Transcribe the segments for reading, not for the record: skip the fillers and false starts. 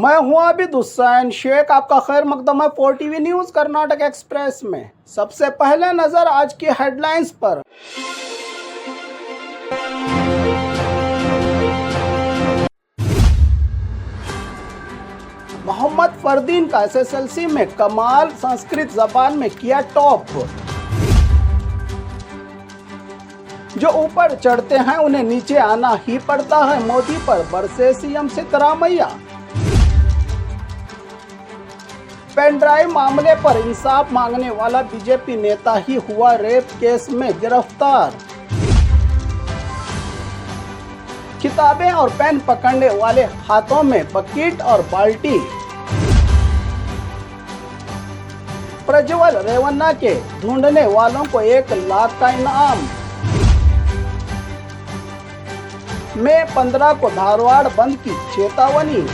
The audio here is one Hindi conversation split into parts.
मैं हूं आबिद हुसैन शेख, आपका खैर मकदम है 4 TV न्यूज़ कर्नाटक एक्सप्रेस में। सबसे पहले नजर आज की हेडलाइंस पर। मोहम्मद फरदीन का SSLC में कमाल, संस्कृत जबान में किया टॉप। जो ऊपर चढ़ते हैं उन्हें नीचे आना ही पड़ता है, मोदी पर बरसे CM सिद्धरामैया। पेन ड्राइव मामले पर इंसाफ मांगने वाला बीजेपी नेता ही हुआ रेप केस में गिरफ्तार। किताबें और पेन पकड़ने वाले हाथों में बकेट और बाल्टी। प्रज्वल रेवन्ना के ढूंढने वालों को 1 लाख का इनाम। मई 15 को धारवाड़ बंद की चेतावनी।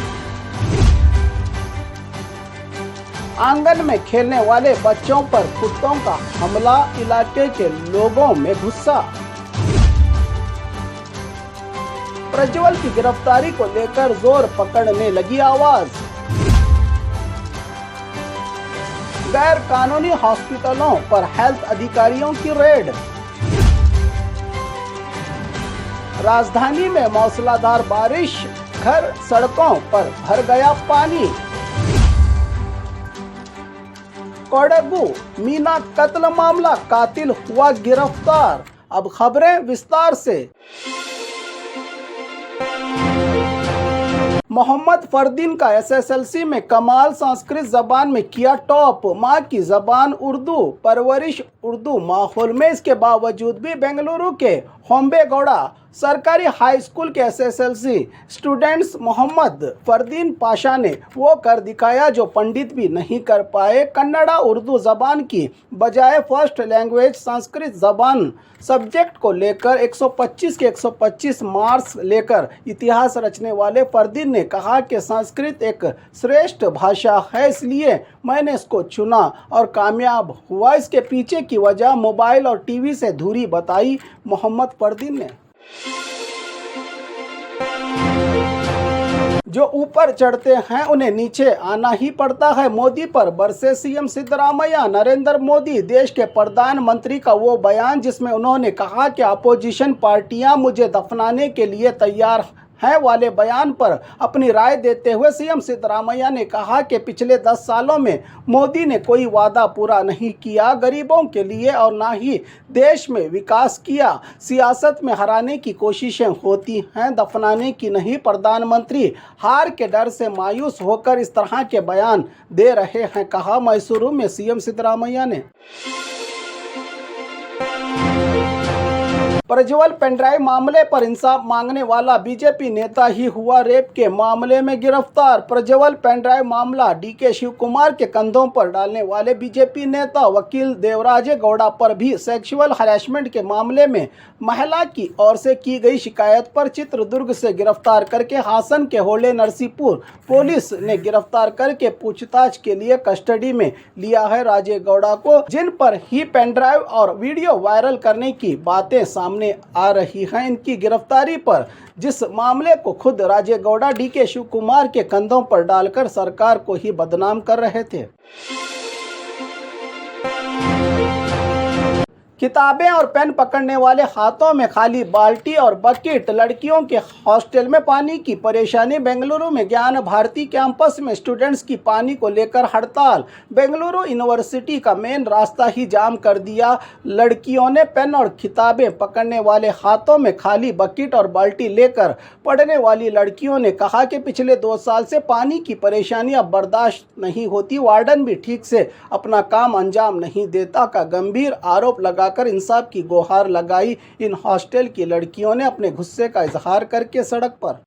आंगन में खेलने वाले बच्चों पर कुत्तों का हमला, इलाके के लोगों में गुस्सा। प्रज्वल की गिरफ्तारी को लेकर जोर पकड़ने लगी आवाज। गैर कानूनी हॉस्पिटलों पर हेल्थ अधिकारियों की रेड। राजधानी में मूसलाधार बारिश, घर सड़कों पर भर गया पानी। कोडगू मीना कत्ल मामला, कातिल हुआ गिरफ्तार। अब खबरें विस्तार से। मोहम्मद फरदीन का SSLC में कमाल, संस्कृत जबान में किया टॉप। माँ की जबान उर्दू, परवरिश उर्दू माहौल में, इसके बावजूद भी बेंगलुरु के होम्बेगौड़ा सरकारी हाई स्कूल के SSLC स्टूडेंट्स मोहम्मद फरदीन पाशा ने वो कर दिखाया जो पंडित भी नहीं कर पाए। कन्नड़ा उर्दू जबान की बजाय फर्स्ट लैंग्वेज संस्कृत जबान सब्जेक्ट को लेकर 125 के 125 मार्क्स लेकर इतिहास रचने वाले फरदीन ने कहा कि संस्कृत एक श्रेष्ठ भाषा है, इसलिए मैंने इसको चुना और कामयाब हुआ। इसके पीछे की वजह मोबाइल और टीवी से दूरी बताई मोहम्मद फरदीन ने। जो ऊपर चढ़ते हैं उन्हें नीचे आना ही पड़ता है, मोदी पर बरसे CM सिद्धरामैया। नरेंद्र मोदी देश के प्रधानमंत्री का वो बयान जिसमें उन्होंने कहा कि अपोजिशन पार्टियां मुझे दफनाने के लिए तैयार हैं वाले बयान पर अपनी राय देते हुए CM सिद्धरामैया ने कहा कि पिछले 10 सालों में मोदी ने कोई वादा पूरा नहीं किया गरीबों के लिए और ना ही देश में विकास किया। सियासत में हराने की कोशिशें होती हैं, दफनाने की नहीं। प्रधानमंत्री हार के डर से मायूस होकर इस तरह के बयान दे रहे हैं, कहा मैसूरू में CM सिद्धरामैया ने। प्रज्वल पेनड्राइव मामले पर इंसाफ मांगने वाला बीजेपी नेता ही हुआ रेप के मामले में गिरफ्तार। प्रज्वल पेनड्राइव मामला DK शिव कुमार के कंधों पर डालने वाले बीजेपी नेता वकील देवराजे गौड़ा पर भी सेक्सुअल हरासमेंट के मामले में महिला की ओर से की गई शिकायत पर चित्रदुर्ग से गिरफ्तार करके हासन के होले नरसीपुर पुलिस ने गिरफ्तार करके पूछताछ के लिए कस्टडी में लिया है राजे गौड़ा को, जिन पर ही पेनड्राइव और वीडियो वायरल करने की बातें सामने आ रही हैं। इनकी गिरफ्तारी पर जिस मामले को खुद राजे गौड़ा DK शिव कुमार के कंधों पर डालकर सरकार को ही बदनाम कर रहे थे। किताबें और पेन पकड़ने वाले हाथों में खाली बाल्टी और बकेट। लड़कियों के हॉस्टल में पानी की परेशानी। बेंगलुरु में ज्ञान भारती कैंपस में स्टूडेंट्स की पानी को लेकर हड़ताल। बेंगलुरु यूनिवर्सिटी का मेन रास्ता ही जाम कर दिया। लड़कियों ने पेन और किताबें पकड़ने वाले हाथों में खाली बकेट और बाल्टी लेकर पढ़ने वाली लड़कियों ने कहा कि पिछले 2 साल से पानी की परेशानी अब बर्दाश्त नहीं होती, वार्डन भी ठीक से अपना काम अंजाम नहीं देता का गंभीर आरोप लगा कर इंसाफ की गुहार लगाई। इन हॉस्टल की लड़कियों ने अपने गुस्से का इजहार करके सड़क पर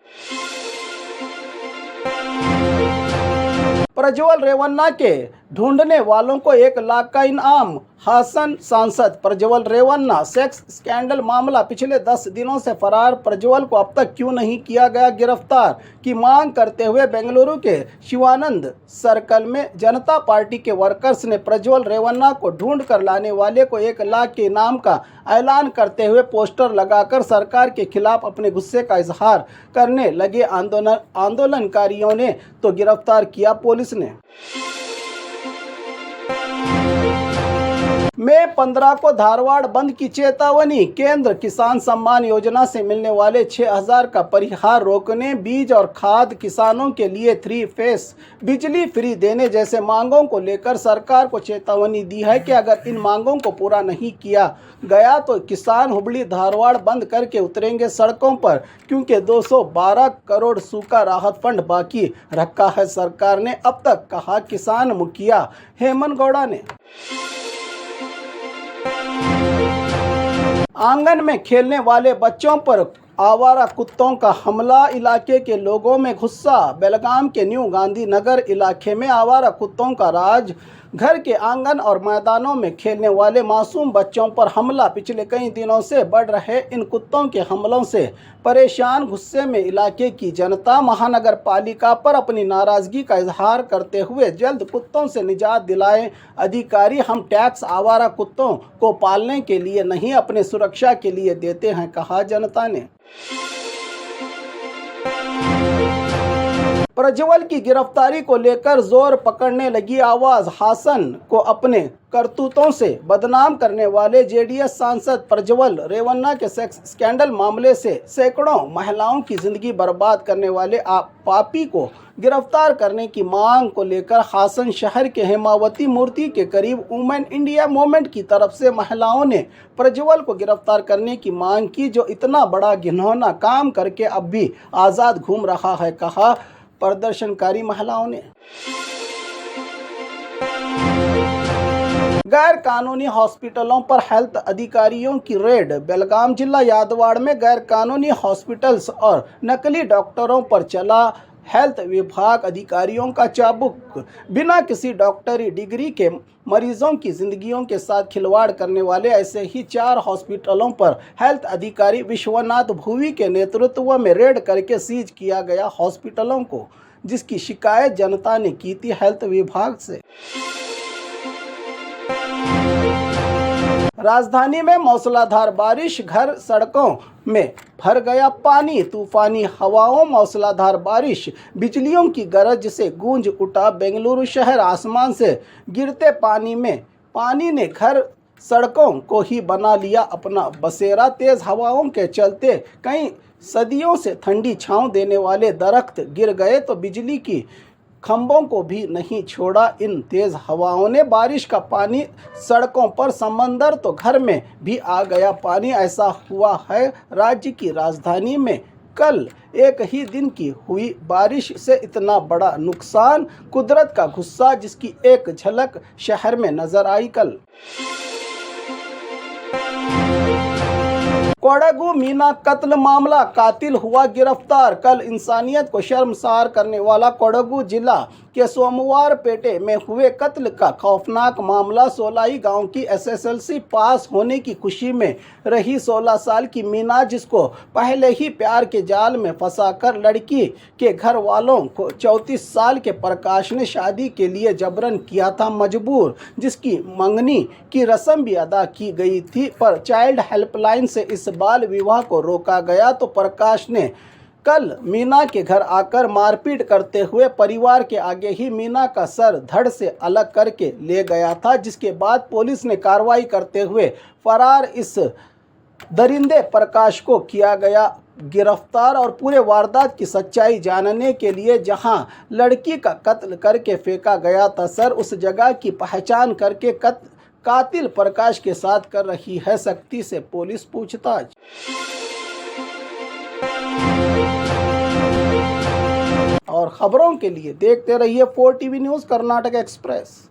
प्रज्वल रेवन्ना के ढूंढने वालों को 1 लाख का इनाम। हासन सांसद प्रज्वल रेवन्ना सेक्स स्कैंडल मामला पिछले 10 दिनों से फरार प्रज्वल को अब तक क्यों नहीं किया गया गिरफ्तार की मांग करते हुए बेंगलुरु के शिवानंद सर्कल में जनता पार्टी के वर्कर्स ने प्रज्वल रेवन्ना को ढूंढ कर लाने वाले को 1 लाख के इनाम का ऐलान करते हुए पोस्टर लगाकर सरकार के खिलाफ अपने गुस्से का इजहार करने लगे आंदोलनकारियों ने तो गिरफ्तार किया पुलिस ने। मई 15 को धारवाड़ बंद की चेतावनी। केंद्र किसान सम्मान योजना से मिलने वाले 6000 का परिहार रोकने, बीज और खाद किसानों के लिए 3 फेस बिजली फ्री देने जैसे मांगों को लेकर सरकार को चेतावनी दी है कि अगर इन मांगों को पूरा नहीं किया गया तो किसान हुबली धारवाड़ बंद करके उतरेंगे सड़कों पर, क्योंकि 212 करोड़ सूखा राहत फंड बाकी रखा है सरकार ने अब तक, कहा किसान मुखिया हेमंत गौड़ा ने। आंगन में खेलने वाले बच्चों पर आवारा कुत्तों का हमला, इलाके के लोगों में गुस्सा। बेलगाम के न्यू गांधी नगर इलाके में आवारा कुत्तों का राज, घर के आंगन और मैदानों में खेलने वाले मासूम बच्चों पर हमला। पिछले कई दिनों से बढ़ रहे इन कुत्तों के हमलों से परेशान गुस्से में इलाके की जनता महानगर पालिका पर अपनी नाराजगी का इजहार करते हुए जल्द कुत्तों से निजात दिलाएं अधिकारी। हम टैक्स आवारा कुत्तों को पालने के लिए नहीं, अपने सुरक्षा के लिए देते हैं, कहा जनता ने। प्रज्वल की गिरफ्तारी को लेकर जोर पकड़ने लगी आवाज। हासन को अपने करतूतों से बदनाम करने वाले जेडीएस सांसद प्रज्वल रेवन्ना के सेक्स स्कैंडल मामले से सैकड़ों महिलाओं की जिंदगी बर्बाद करने वाले पापी को गिरफ्तार करने की मांग को लेकर हासन शहर के हेमावती मूर्ति के करीब वुमेन इंडिया मूवमेंट की तरफ से महिलाओं ने प्रज्वल को गिरफ्तार करने की मांग की, जो इतना बड़ा घिनौना काम करके अब भी आज़ाद घूम रहा है, कहा प्रदर्शनकारी महिलाओं ने। गैर कानूनी हॉस्पिटलों पर हेल्थ अधिकारियों की रेड। बेलगाम जिला यादवाड़ में गैर कानूनी हॉस्पिटल्स और नकली डॉक्टरों पर चला हेल्थ विभाग अधिकारियों का चाबुक। बिना किसी डॉक्टरी डिग्री के मरीजों की जिंदगियों के साथ खिलवाड़ करने वाले ऐसे ही 4 हॉस्पिटलों पर हेल्थ अधिकारी विश्वनाथ भुवी के नेतृत्व में रेड करके सीज किया गया हॉस्पिटलों को, जिसकी शिकायत जनता ने की थी हेल्थ विभाग से। राजधानी में मूसलाधार बारिश, घर सड़कों में भर गया पानी। तूफानी हवाओं, मूसलाधार बारिश, बिजलियों की गरज से गूंज उठा बेंगलुरु शहर। आसमान से गिरते पानी ने घर सड़कों को ही बना लिया अपना बसेरा। तेज हवाओं के चलते कई सदियों से ठंडी छांव देने वाले दरख्त गिर गए तो बिजली की खंभों को भी नहीं छोड़ा इन तेज हवाओं ने। बारिश का पानी सड़कों पर, समंदर तो घर में भी आ गया पानी। ऐसा हुआ है राज्य की राजधानी में कल एक ही दिन की हुई बारिश से इतना बड़ा नुकसान। कुदरत का गुस्सा, जिसकी एक झलक शहर में नजर आई कल। कोडागु मीना कत्ल मामला, कातिल हुआ गिरफ्तार। कल इंसानियत को शर्मसार करने वाला कोडागु जिला के सोमवार पेटे में हुए कत्ल का खौफनाक मामला। सोलाई गांव की एसएसएलसी पास होने की खुशी में रही 16 साल की मीना, जिसको पहले ही प्यार के जाल में फंसाकर लड़की के घर वालों को 34 साल के प्रकाश ने शादी के लिए जबरन किया था मजबूर, जिसकी मंगनी की रस्म भी अदा की गई थी, पर चाइल्ड हेल्पलाइन से इस बाल विवाह को रोका गया तो प्रकाश ने कल मीना के घर आकर मारपीट करते हुए परिवार के आगे ही मीना का सर धड़ से अलग करके ले गया था, जिसके बाद पुलिस ने कार्रवाई करते हुए फरार इस दरिंदे प्रकाश को किया गया गिरफ्तार। और पूरे वारदात की सच्चाई जानने के लिए जहां लड़की का कत्ल करके फेंका गया था सर, उस जगह की पहचान करके कातिल प्रकाश के साथ कर रही है सख्ती से पुलिस पूछताछ। और खबरों के लिए देखते रहिए 4 टीवी न्यूज़ कर्नाटक एक्सप्रेस।